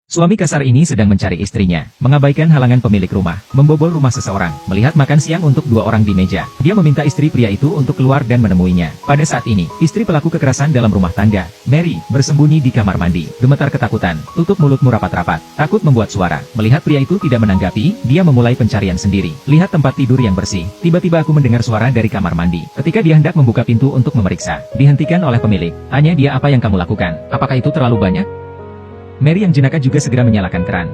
Suami kasar ini sedang mencari istrinya, mengabaikan halangan pemilik rumah, membobol rumah seseorang, melihat makan siang untuk 2 orang di meja. Dia meminta istri pria itu untuk keluar dan menemuinya. Pada saat ini, istri pelaku kekerasan dalam rumah tangga, Mary, bersembunyi di kamar mandi, gemetar ketakutan, tutup mulutmu rapat-rapat, takut membuat suara. Melihat pria itu tidak menanggapi, dia memulai pencarian sendiri. Lihat tempat tidur yang bersih. Tiba-tiba aku mendengar suara dari kamar mandi. Ketika dia hendak membuka pintu untuk memeriksa, dihentikan oleh pemilik. Tanya dia, apa yang kamu lakukan? Apakah itu terlalu banyak? Mary yang jenaka juga segera menyalakan keran.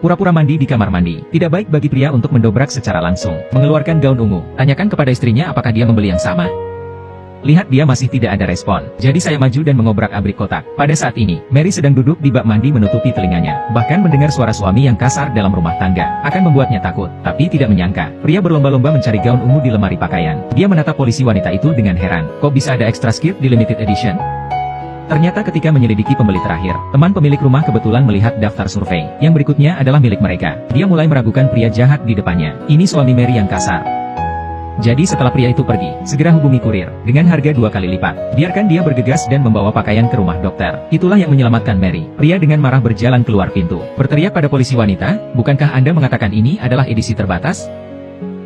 Pura-pura mandi di kamar mandi. Tidak baik bagi pria untuk mendobrak secara langsung. Mengeluarkan gaun ungu. Tanyakan kepada istrinya apakah dia membeli yang sama. Lihat dia masih tidak ada respon. Jadi saya maju dan mengobrak-abrik kotak. Pada saat ini, Mary sedang duduk di bak mandi menutupi telinganya. Bahkan mendengar suara suami yang kasar dalam rumah tangga. Akan membuatnya takut. Tapi tidak menyangka, pria berlomba-lomba mencari gaun ungu di lemari pakaian. Dia menatap polisi wanita itu dengan heran. Kok bisa ada extra skirt di limited edition? Ternyata ketika menyelidiki pembeli terakhir, teman pemilik rumah kebetulan melihat daftar survei. Yang berikutnya adalah milik mereka. Dia mulai meragukan pria jahat di depannya. Ini suami Mary yang kasar. Jadi setelah pria itu pergi, segera hubungi kurir, dengan harga 2 kali lipat. Biarkan dia bergegas dan membawa pakaian ke rumah dokter. Itulah yang menyelamatkan Mary. Pria dengan marah berjalan keluar pintu. Berteriak pada polisi wanita, bukankah Anda mengatakan ini adalah edisi terbatas?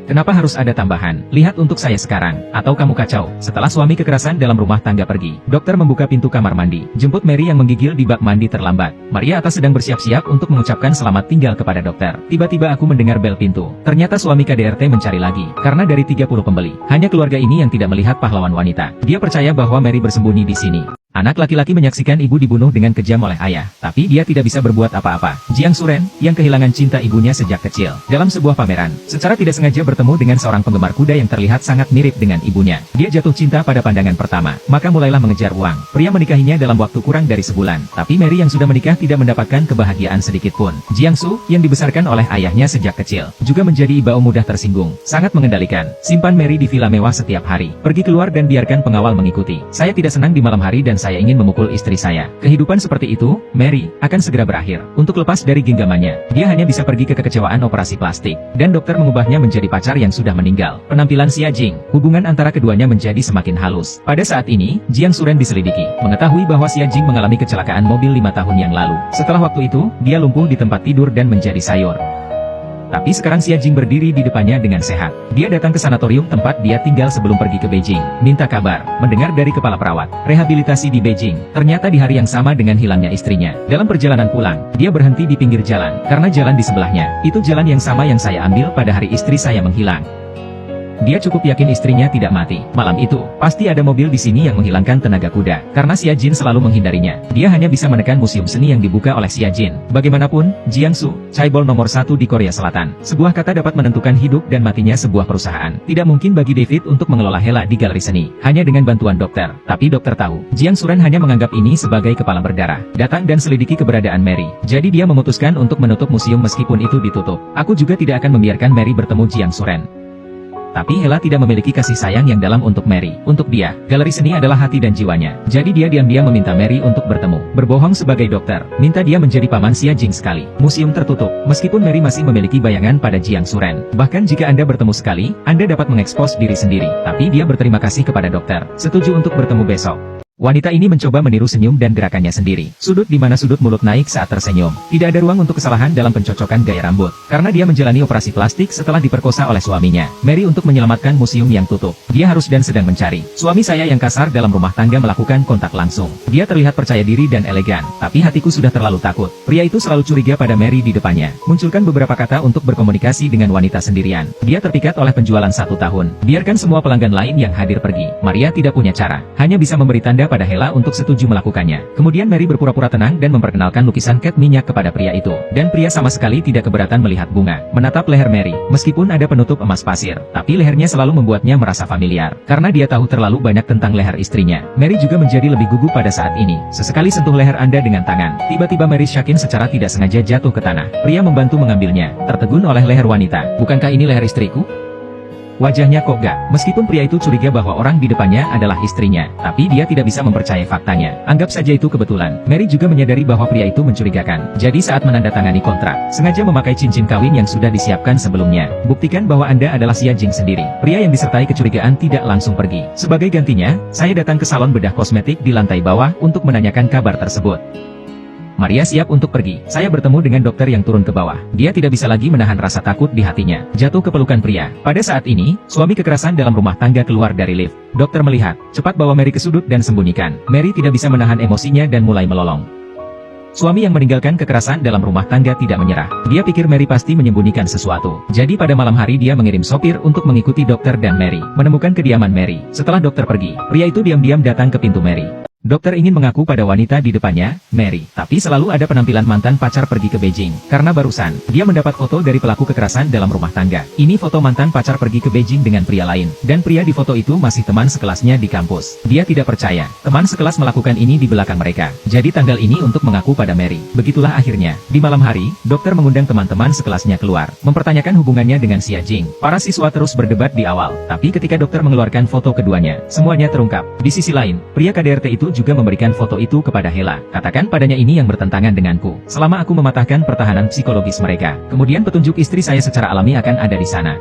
Kenapa harus ada tambahan? Lihat untuk saya sekarang, atau kamu kacau. Setelah suami kekerasan dalam rumah tangga pergi, dokter membuka pintu kamar mandi, jemput Mary yang menggigil di bak mandi terlambat. Maria atas sedang bersiap-siap untuk mengucapkan selamat tinggal kepada dokter. Tiba-tiba aku mendengar bel pintu. Ternyata suami KDRT mencari lagi, karena dari 30 pembeli, hanya keluarga ini yang tidak melihat pahlawan wanita. Dia percaya bahwa Mary bersembunyi di sini. Anak laki-laki menyaksikan ibu dibunuh dengan kejam oleh ayah, tapi dia tidak bisa berbuat apa-apa. Jiang Suren, yang kehilangan cinta ibunya sejak kecil, dalam sebuah pameran, secara tidak sengaja bertemu dengan seorang penggemar kuda yang terlihat sangat mirip dengan ibunya. Dia jatuh cinta pada pandangan pertama, maka mulailah mengejar uang. Pria menikahinya dalam waktu kurang dari sebulan, tapi Mary yang sudah menikah tidak mendapatkan kebahagiaan sedikit pun. Jiang Su, yang dibesarkan oleh ayahnya sejak kecil, juga menjadi ibu mudah tersinggung, sangat mengendalikan. Simpan Mary di villa mewah setiap hari, pergi keluar dan biarkan pengawal mengikuti. Saya tidak senang di malam hari dan saya ingin memukul istri saya. Kehidupan seperti itu, Mary, akan segera berakhir. Untuk lepas dari genggamannya, dia hanya bisa pergi ke kekecewaan operasi plastik, dan dokter mengubahnya menjadi pacar yang sudah meninggal. Penampilan Xia Jing, hubungan antara keduanya menjadi semakin halus. Pada saat ini, Jiang Suren diselidiki, mengetahui bahwa Xia Jing mengalami kecelakaan mobil 5 tahun yang lalu. Setelah waktu itu, dia lumpuh di tempat tidur dan menjadi sayur. Tapi sekarang Xia Jing berdiri di depannya dengan sehat. Dia datang ke sanatorium tempat dia tinggal sebelum pergi ke Beijing. Minta kabar, mendengar dari kepala perawat, rehabilitasi di Beijing. Ternyata di hari yang sama dengan hilangnya istrinya. Dalam perjalanan pulang, dia berhenti di pinggir jalan, karena jalan di sebelahnya, itu jalan yang sama yang saya ambil pada hari istri saya menghilang. Dia cukup yakin istrinya tidak mati. Malam itu, pasti ada mobil di sini yang menghilangkan tenaga kuda. Karena Xia Jin selalu menghindarinya, dia hanya bisa menekan museum seni yang dibuka oleh Xia Jin. Bagaimanapun, Jiangsu, chaebol nomor 1 di Korea Selatan. Sebuah kata dapat menentukan hidup dan matinya sebuah perusahaan. Tidak mungkin bagi David untuk mengelola Hela di galeri seni, hanya dengan bantuan dokter. Tapi dokter tahu, Jiang Suren hanya menganggap ini sebagai kepala berdarah. Datang dan selidiki keberadaan Mary. Jadi dia memutuskan untuk menutup museum meskipun itu ditutup. Aku juga tidak akan membiarkan Mary bertemu Jiang Suren. Tapi Hela tidak memiliki kasih sayang yang dalam untuk Mary. Untuk dia, galeri seni adalah hati dan jiwanya. Jadi dia diam-diam meminta Mary untuk bertemu. Berbohong sebagai dokter. Minta dia menjadi paman Xia Jing sekali. Museum tertutup. Meskipun Mary masih memiliki bayangan pada Jiang Suren. Bahkan jika Anda bertemu sekali, Anda dapat mengekspos diri sendiri. Tapi dia berterima kasih kepada dokter. Setuju untuk bertemu besok. Wanita ini mencoba meniru senyum dan gerakannya sendiri. Sudut di mana sudut mulut naik saat tersenyum. Tidak ada ruang untuk kesalahan dalam pencocokan gaya rambut. Karena dia menjalani operasi plastik setelah diperkosa oleh suaminya, Mary, untuk menyelamatkan museum yang tutup. Dia harus dan sedang mencari. Suami saya yang kasar dalam rumah tangga melakukan kontak langsung. Dia terlihat percaya diri dan elegan. Tapi hatiku sudah terlalu takut. Pria itu selalu curiga pada Mary di depannya. Munculkan beberapa kata untuk berkomunikasi dengan wanita sendirian. Dia terpikat oleh penjualan 1 tahun. Biarkan semua pelanggan lain yang hadir pergi. Maria tidak punya cara. Hanya bisa memberi tanda pada Hela untuk setuju melakukannya. Kemudian Mary berpura-pura tenang dan memperkenalkan lukisan cat minyak kepada pria itu. Dan pria sama sekali tidak keberatan melihat bunga. Menatap leher Mary, meskipun ada penutup emas pasir, tapi lehernya selalu membuatnya merasa familiar. Karena dia tahu terlalu banyak tentang leher istrinya. Mary juga menjadi lebih gugup pada saat ini. Sesekali sentuh leher Anda dengan tangan. Tiba-tiba Mary yakin secara tidak sengaja jatuh ke tanah. Pria membantu mengambilnya, tertegun oleh leher wanita. Bukankah ini leher istriku? Wajahnya kok gak. Meskipun pria itu curiga bahwa orang di depannya adalah istrinya, tapi dia tidak bisa mempercayai faktanya. Anggap saja itu kebetulan. Mary juga menyadari bahwa pria itu mencurigakan. Jadi saat menandatangani kontrak, sengaja memakai cincin kawin yang sudah disiapkan sebelumnya. Buktikan bahwa Anda adalah Xia Jing sendiri. Pria yang disertai kecurigaan tidak langsung pergi. Sebagai gantinya, saya datang ke salon bedah kosmetik di lantai bawah untuk menanyakan kabar tersebut. Maria siap untuk pergi. Saya bertemu dengan dokter yang turun ke bawah. Dia tidak bisa lagi menahan rasa takut di hatinya. Jatuh ke pelukan pria. Pada saat ini, suami kekerasan dalam rumah tangga keluar dari lift. Dokter melihat, cepat bawa Mary ke sudut dan sembunyikan. Mary tidak bisa menahan emosinya dan mulai melolong. Suami yang meninggalkan kekerasan dalam rumah tangga tidak menyerah. Dia pikir Mary pasti menyembunyikan sesuatu. Jadi pada malam hari dia mengirim sopir untuk mengikuti dokter dan Mary. Menemukan kediaman Mary. Setelah dokter pergi, pria itu diam-diam datang ke pintu Mary. Dokter ingin mengaku pada wanita di depannya, Mary. Tapi selalu ada penampilan mantan pacar pergi ke Beijing. Karena barusan, dia mendapat foto dari pelaku kekerasan dalam rumah tangga. Ini foto mantan pacar pergi ke Beijing dengan pria lain. Dan pria di foto itu masih teman sekelasnya di kampus. Dia tidak percaya, teman sekelas melakukan ini di belakang mereka. Jadi tanggal ini untuk mengaku pada Mary. Begitulah akhirnya. Di malam hari, dokter mengundang teman-teman sekelasnya keluar. Mempertanyakan hubungannya dengan Xia Jing. Para siswa terus berdebat di awal. Tapi ketika dokter mengeluarkan foto keduanya, semuanya terungkap. Di sisi lain, pria KDRT itu juga memberikan foto itu kepada Hela. Katakan padanya ini yang bertentangan denganku. Selama aku mematahkan pertahanan psikologis mereka, kemudian petunjuk istri saya secara alami akan ada di sana.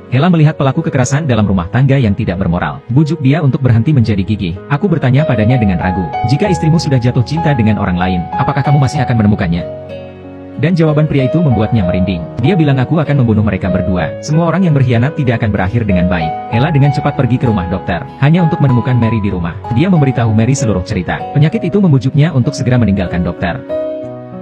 Hela melihat pelaku kekerasan dalam rumah tangga yang tidak bermoral. Bujuk dia untuk berhenti menjadi gigih. Aku bertanya padanya dengan ragu. Jika istrimu sudah jatuh cinta dengan orang lain, apakah kamu masih akan menemukannya? Dan jawaban pria itu membuatnya merinding. Dia bilang aku akan membunuh mereka berdua. Semua orang yang berkhianat tidak akan berakhir dengan baik. Hela dengan cepat pergi ke rumah dokter, hanya untuk menemukan Mary di rumah. Dia memberitahu Mary seluruh cerita. Penyakit itu membujuknya untuk segera meninggalkan dokter.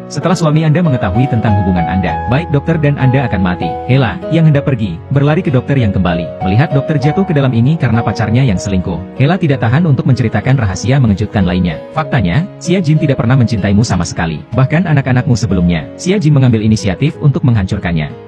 Setelah suami Anda mengetahui tentang hubungan Anda, baik dokter dan Anda akan mati. Hela, yang hendak pergi, berlari ke dokter yang kembali. Melihat dokter jatuh ke dalam ini karena pacarnya yang selingkuh. Hela tidak tahan untuk menceritakan rahasia mengejutkan lainnya. Faktanya, Xia Jin tidak pernah mencintaimu sama sekali. Bahkan anak-anakmu sebelumnya, Xia Jin mengambil inisiatif untuk menghancurkannya.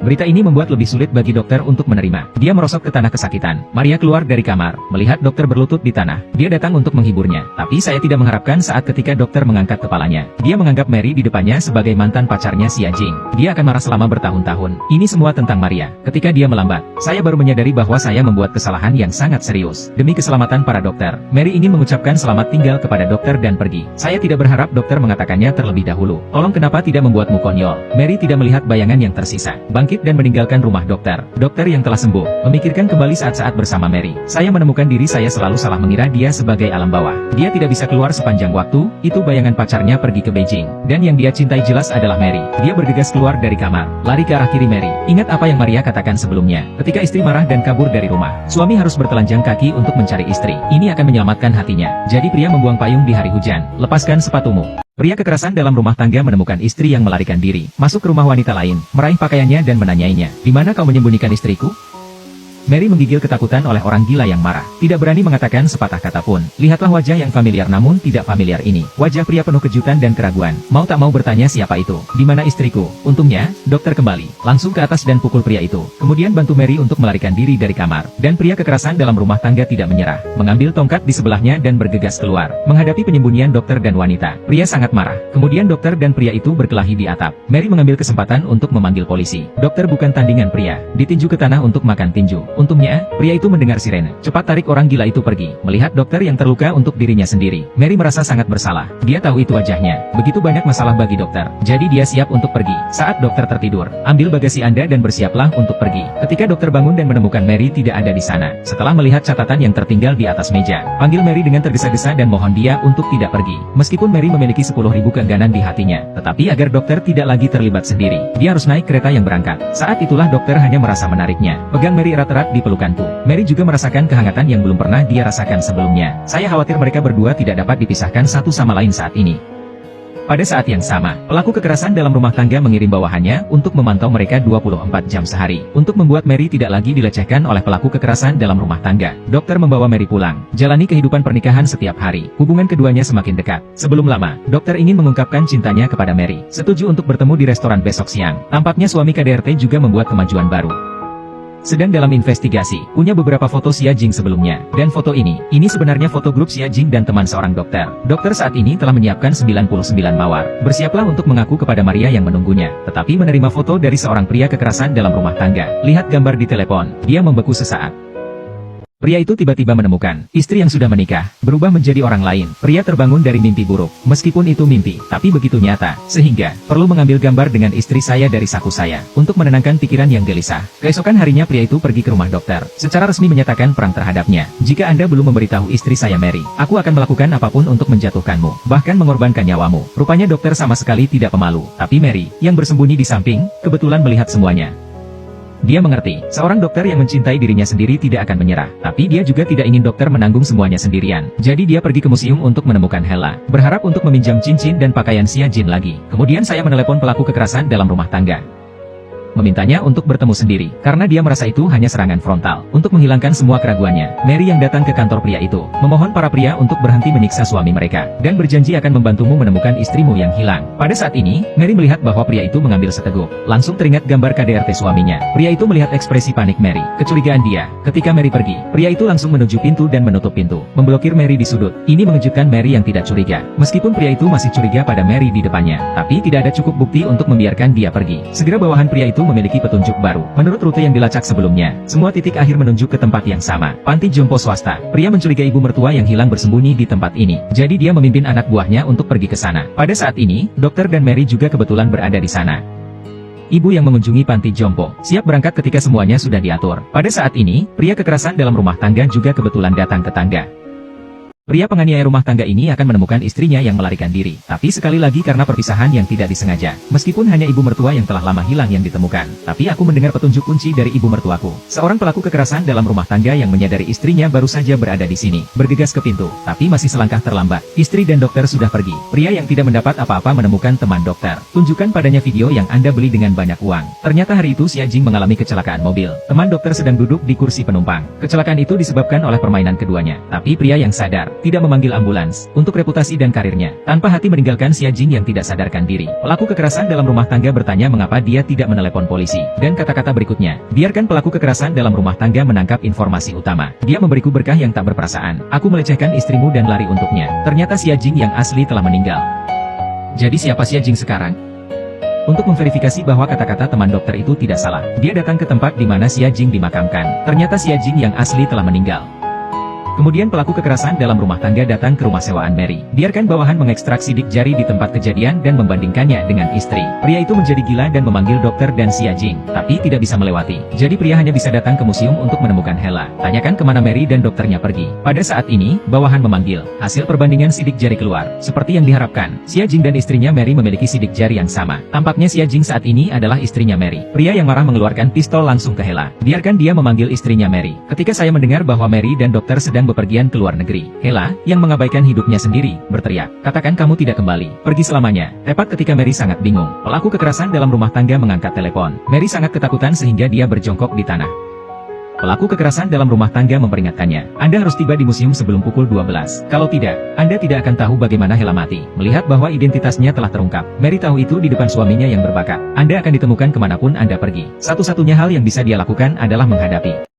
Berita ini membuat lebih sulit bagi dokter untuk menerima. Dia merosot ke tanah kesakitan. Maria keluar dari kamar, melihat dokter berlutut di tanah. Dia datang untuk menghiburnya. Tapi saya tidak mengharapkan saat ketika dokter mengangkat kepalanya. Dia menganggap Mary di depannya sebagai mantan pacarnya Xia Jing. Dia akan marah selama bertahun-tahun. Ini semua tentang Maria. Ketika dia melambat, saya baru menyadari bahwa saya membuat kesalahan yang sangat serius. Demi keselamatan para dokter, Mary ingin mengucapkan selamat tinggal kepada dokter dan pergi. Saya tidak berharap dokter mengatakannya terlebih dahulu. Tolong kenapa tidak membuatmu konyol? Mary tidak melihat bayangan yang tersisa. Bangkit dan meninggalkan rumah dokter. Dokter yang telah sembuh, memikirkan kembali saat-saat bersama Mary. Saya menemukan diri saya selalu salah mengira dia sebagai alam bawah. Dia tidak bisa keluar sepanjang waktu, itu bayangan pacarnya pergi ke Beijing. Dan yang dia cintai jelas adalah Mary. Dia bergegas keluar dari kamar, lari ke arah kiri Mary. Ingat apa yang Maria katakan sebelumnya. Ketika istri marah dan kabur dari rumah, suami harus bertelanjang kaki untuk mencari istri. Ini akan menyelamatkan hatinya. Jadi pria membuang payung di hari hujan. Lepaskan sepatumu. Pria kekerasan dalam rumah tangga menemukan istri yang melarikan diri, masuk ke rumah wanita lain, meraih pakaiannya dan menanyainya, "Di mana kau menyembunyikan istriku?" Mary menggigil ketakutan oleh orang gila yang marah. Tidak berani mengatakan sepatah kata pun. Lihatlah wajah yang familiar namun tidak familiar ini. Wajah pria penuh kejutan dan keraguan. Mau tak mau bertanya siapa itu. Di mana istriku? Untungnya, dokter kembali. Langsung ke atas dan pukul pria itu. Kemudian bantu Mary untuk melarikan diri dari kamar. Dan pria kekerasan dalam rumah tangga tidak menyerah. Mengambil tongkat di sebelahnya dan bergegas keluar. Menghadapi penyembunyian dokter dan wanita. Pria sangat marah. Kemudian dokter dan pria itu berkelahi di atap. Mary mengambil kesempatan untuk memanggil polisi. Dokter bukan tandingan pria. Ditinju ke tanah untuk makan tinju. Untungnya, pria itu mendengar sirene. Cepat tarik orang gila itu pergi. Melihat dokter yang terluka untuk dirinya sendiri, Mary merasa sangat bersalah. Dia tahu itu wajahnya. Begitu banyak masalah bagi dokter. Jadi dia siap untuk pergi. Saat dokter tertidur, ambil bagasi Anda dan bersiaplah untuk pergi. Ketika dokter bangun dan menemukan Mary tidak ada di sana. Setelah melihat catatan yang tertinggal di atas meja, panggil Mary dengan tergesa-gesa dan mohon dia untuk tidak pergi. Meskipun Mary memiliki 10.000 keengganan di hatinya, tetapi agar dokter tidak lagi terlibat sendiri, dia harus naik kereta yang berangkat. Saat itulah dokter hanya merasa menariknya. Pegang Mary erat-erat di pelukanku. Mary juga merasakan kehangatan yang belum pernah dia rasakan sebelumnya. Saya khawatir mereka berdua tidak dapat dipisahkan satu sama lain saat ini. Pada saat yang sama, pelaku kekerasan dalam rumah tangga mengirim bawahannya untuk memantau mereka 24 jam sehari. Untuk membuat Mary tidak lagi dilecehkan oleh pelaku kekerasan dalam rumah tangga, dokter membawa Mary pulang. Jalani kehidupan pernikahan setiap hari. Hubungan keduanya semakin dekat. Sebelum lama, dokter ingin mengungkapkan cintanya kepada Mary. Setuju untuk bertemu di restoran besok siang. Tampaknya suami KDRT juga membuat kemajuan baru. Sedang dalam investigasi, punya beberapa foto Xia Jing sebelumnya. Dan foto ini sebenarnya foto grup Xia Jing dan teman seorang dokter. Dokter saat ini telah menyiapkan 99 mawar. Bersiaplah untuk mengaku kepada Maria yang menunggunya. Tetapi menerima foto dari seorang pria kekerasan dalam rumah tangga. Lihat gambar di telepon, dia membeku sesaat. Pria itu tiba-tiba menemukan istri yang sudah menikah, berubah menjadi orang lain. Pria terbangun dari mimpi buruk, meskipun itu mimpi, tapi begitu nyata, sehingga perlu mengambil gambar dengan istri saya dari saku saya, untuk menenangkan pikiran yang gelisah. Keesokan harinya pria itu pergi ke rumah dokter, secara resmi menyatakan perang terhadapnya. Jika Anda belum memberitahu istri saya Mary, aku akan melakukan apapun untuk menjatuhkanmu, bahkan mengorbankan nyawamu. Rupanya dokter sama sekali tidak pemalu, tapi Mary, yang bersembunyi di samping, kebetulan melihat semuanya. Dia mengerti, seorang dokter yang mencintai dirinya sendiri tidak akan menyerah. Tapi dia juga tidak ingin dokter menanggung semuanya sendirian. Jadi dia pergi ke museum untuk menemukan Hela, berharap untuk meminjam cincin dan pakaian Xia Jin lagi. Kemudian saya menelepon pelaku kekerasan dalam rumah tangga, memintanya untuk bertemu sendiri, karena dia merasa itu hanya serangan frontal. Untuk menghilangkan semua keraguannya, Mary yang datang ke kantor pria itu, memohon para pria untuk berhenti menyiksa suami mereka, dan berjanji akan membantumu menemukan istrimu yang hilang. Pada saat ini, Mary melihat bahwa pria itu mengambil seteguk, langsung teringat gambar KDRT suaminya. Pria itu melihat ekspresi panik Mary, kecurigaan dia. Ketika Mary pergi, pria itu langsung menuju pintu dan menutup pintu, memblokir Mary di sudut. Ini mengejutkan Mary yang tidak curiga. Meskipun pria itu masih curiga pada Mary di depannya, tapi tidak ada cukup bukti untuk membiarkan dia pergi. Segera bawahan pria itu memiliki petunjuk baru. Menurut rute yang dilacak sebelumnya, semua titik akhir menunjuk ke tempat yang sama, panti jompo swasta. Pria mencurigai ibu mertua yang hilang bersembunyi di tempat ini. Jadi dia memimpin anak buahnya untuk pergi ke sana. Pada saat ini, dokter dan Mary juga kebetulan berada di sana. Ibu yang mengunjungi panti jompo, siap berangkat ketika semuanya sudah diatur. Pada saat ini, pria kekerasan dalam rumah tangga juga kebetulan datang ke tangga. Pria penganiaya rumah tangga ini akan menemukan istrinya yang melarikan diri. Tapi sekali lagi karena perpisahan yang tidak disengaja. Meskipun hanya ibu mertua yang telah lama hilang yang ditemukan. Tapi aku mendengar petunjuk kunci dari ibu mertuaku. Seorang pelaku kekerasan dalam rumah tangga yang menyadari istrinya baru saja berada di sini. Bergegas ke pintu. Tapi masih selangkah terlambat. Istri dan dokter sudah pergi. Pria yang tidak mendapat apa-apa menemukan teman dokter. Tunjukkan padanya video yang Anda beli dengan banyak uang. Ternyata hari itu Xia Jing mengalami kecelakaan mobil. Teman dokter sedang duduk di kursi penumpang. Kecelakaan itu disebabkan oleh permainan keduanya. Tapi pria yang sadar tidak memanggil ambulans, untuk reputasi dan karirnya, tanpa hati meninggalkan Xia Jing yang tidak sadarkan diri. Pelaku kekerasan dalam rumah tangga bertanya mengapa dia tidak menelepon polisi, dan kata-kata berikutnya, biarkan pelaku kekerasan dalam rumah tangga menangkap informasi utama. Dia memberiku berkah yang tak berperasaan, aku melecehkan istrimu dan lari untuknya. Ternyata Xia Jing yang asli telah meninggal. Jadi siapa Xia Jing sekarang? Untuk memverifikasi bahwa kata-kata teman dokter itu tidak salah, dia datang ke tempat di mana Xia Jing dimakamkan. Ternyata Xia Jing yang asli telah meninggal. Kemudian pelaku kekerasan dalam rumah tangga datang ke rumah sewaan Mary. Biarkan bawahan mengekstrak sidik jari di tempat kejadian dan membandingkannya dengan istri. Pria itu menjadi gila dan memanggil dokter dan Xia Jing, tapi tidak bisa melewati. Jadi pria hanya bisa datang ke museum untuk menemukan Hela. Tanyakan kemana Mary dan dokternya pergi. Pada saat ini, bawahan memanggil. Hasil perbandingan sidik jari keluar. Seperti yang diharapkan, Xia Jing dan istrinya Mary memiliki sidik jari yang sama. Tampaknya Xia Jing saat ini adalah istrinya Mary. Pria yang marah mengeluarkan pistol langsung ke Hela. Biarkan dia memanggil istrinya Mary. Ketika saya mendengar bahwa Mary dan dokter sedang bepergian ke luar negeri, Hela, yang mengabaikan hidupnya sendiri, berteriak, katakan kamu tidak kembali, pergi selamanya. Tepat ketika Mary sangat bingung, pelaku kekerasan dalam rumah tangga mengangkat telepon. Mary sangat ketakutan sehingga dia berjongkok di tanah. Pelaku kekerasan dalam rumah tangga memperingatkannya, Anda harus tiba di museum sebelum pukul 12. Kalau tidak, Anda tidak akan tahu bagaimana Hela mati. Melihat bahwa identitasnya telah terungkap, Mary tahu itu di depan suaminya yang berbakat. Anda akan ditemukan kemanapun Anda pergi. Satu-satunya hal yang bisa dia lakukan adalah menghadapi